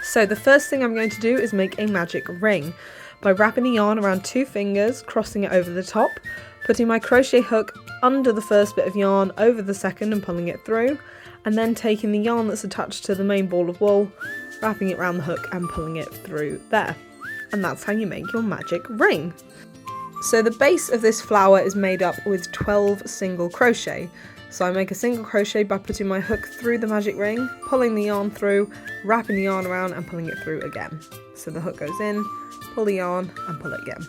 So the first thing I'm going to do is make a magic ring by wrapping the yarn around 2 fingers, crossing it over the top, putting my crochet hook under the first bit of yarn over the second and pulling it through, and then taking the yarn that's attached to the main ball of wool, wrapping it around the hook and pulling it through there. And that's how you make your magic ring. So the base of this flower is made up with 12 single crochet. So I make a single crochet by putting my hook through the magic ring, pulling the yarn through, wrapping the yarn around and pulling it through again. So the hook goes in, pull the yarn and pull it again.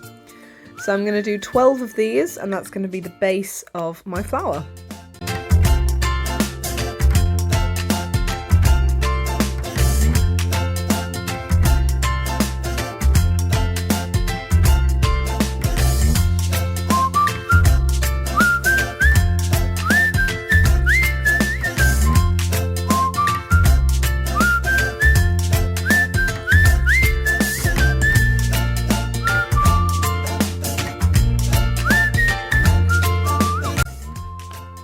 So I'm going to do 12 of these, and that's going to be the base of my flower.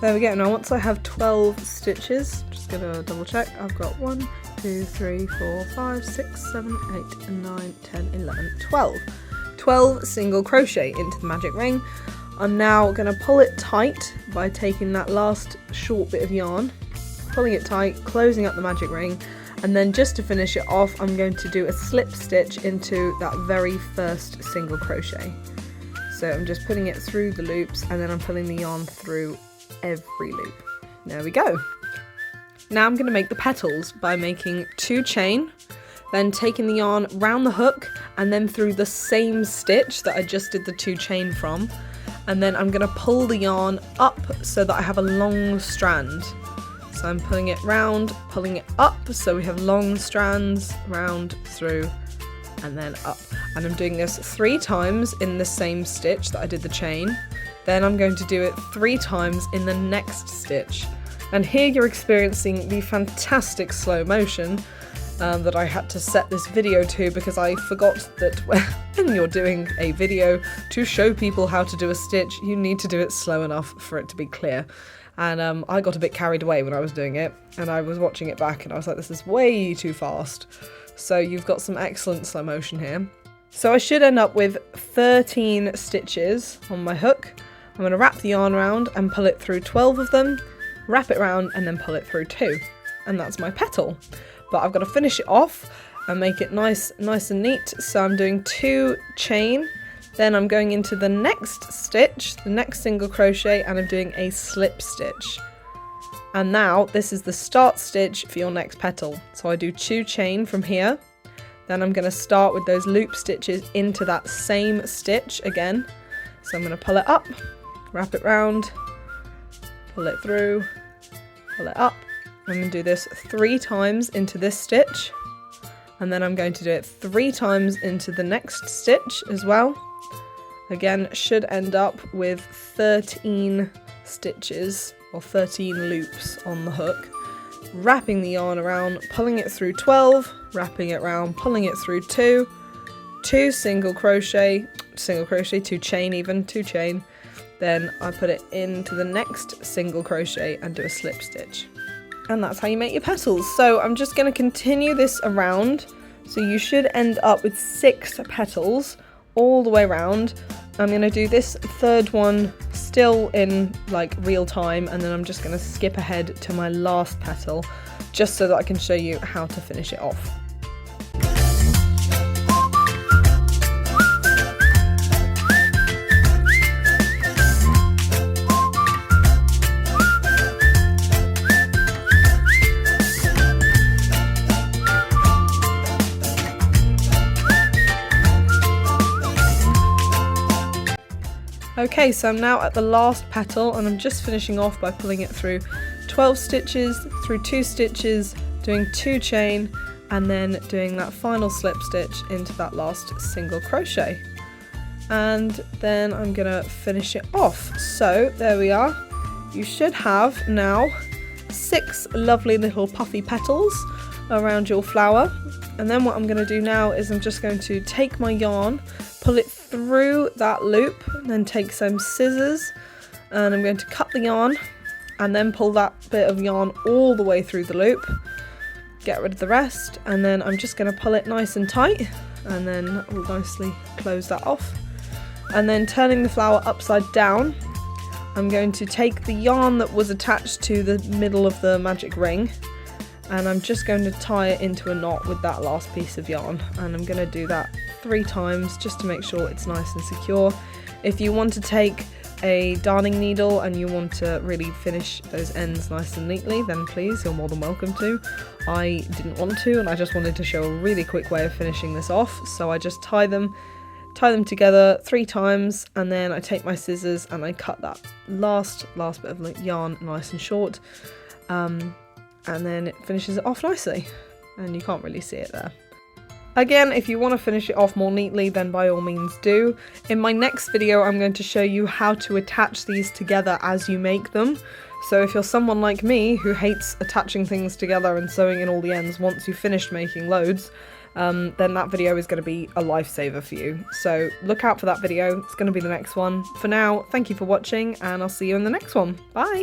There we go. Now once I have 12 stitches, just gonna double check, I've got 1, 2, 3, 4, 5, 6, 7, 8, 9, 10, 11, 12. 12 single crochet into the magic ring. I'm now gonna pull it tight by taking that last short bit of yarn, pulling it tight, closing up the magic ring, and then just to finish it off, I'm going to do a slip stitch into that very first single crochet. So I'm just putting it through the loops, and then I'm pulling the yarn through every loop. There we go. Now I'm going to make the petals by making 2 chain, then taking the yarn round the hook and then through the same stitch that I just did the 2 chain from, and then I'm going to pull the yarn up so that I have a long strand. So I'm pulling it round, pulling it up so we have long strands, round, through and then up. And I'm doing this 3 times in the same stitch that I did the chain. Then I'm going to do it 3 times in the next stitch. And here you're experiencing the fantastic slow motion that I had to set this video to, because I forgot that when you're doing a video to show people how to do a stitch, you need to do it slow enough for it to be clear. And I got a bit carried away when I was doing it, and I was watching it back and I was like, this is way too fast. So you've got some excellent slow motion here. So I should end up with 13 stitches on my hook. I'm going to wrap the yarn around and pull it through 12 of them, wrap it around and then pull it through 2. And that's my petal. But I've got to finish it off and make it nice and neat. So I'm doing 2 chain, then I'm going into the next stitch, the next single crochet, and I'm doing a slip stitch. And now this is the start stitch for your next petal. So I do 2 chain from here, then I'm going to start with those loop stitches into that same stitch again. So I'm going to pull it up, wrap it round, pull it through, pull it up. I'm going to do this 3 times into this stitch, and then I'm going to do it 3 times into the next stitch as well. Again, should end up with 13 stitches or 13 loops on the hook. Wrapping the yarn around, pulling it through 12, wrapping it around, pulling it through 2, 2 single crochet, 2 chain even, 2 chain, then I put it into the next single crochet and do a slip stitch. And that's how you make your petals. So I'm just going to continue this around, so you should end up with 6 petals all the way around. I'm going to do this 3rd one still in like real time, and then I'm just going to skip ahead to my last petal just so that I can show you how to finish it off. Okay, so I'm now at the last petal, and I'm just finishing off by pulling it through 12 stitches, through 2 stitches, doing 2 chain, and then doing that final slip stitch into that last single crochet. And then I'm gonna finish it off. So there we are. You should have now 6 lovely little puffy petals around your flower. And then what I'm going to do now is I'm just going to take my yarn, pull it through that loop, and then take some scissors, and I'm going to cut the yarn and then pull that bit of yarn all the way through the loop, get rid of the rest, and then I'm just going to pull it nice and tight, and then we'll nicely close that off. And then turning the flower upside down, I'm going to take the yarn that was attached to the middle of the magic ring, and I'm just going to tie it into a knot with that last piece of yarn, and I'm going to do that 3 times just to make sure it's nice and secure. If you want to take a darning needle and you want to really finish those ends nice and neatly, then please, you're more than welcome to. I didn't want to, and I just wanted to show a really quick way of finishing this off, so I just tie them together 3 times, and then I take my scissors and I cut that last bit of yarn nice and short, and then it finishes it off nicely, and you can't really see it there. Again, if you want to finish it off more neatly, then by all means do. In my next video, I'm going to show you how to attach these together as you make them. So if you're someone like me who hates attaching things together and sewing in all the ends once you've finished making loads, then that video is going to be a lifesaver for you. So look out for that video, it's going to be the next one. For now, thank you for watching, and I'll see you in the next one. Bye!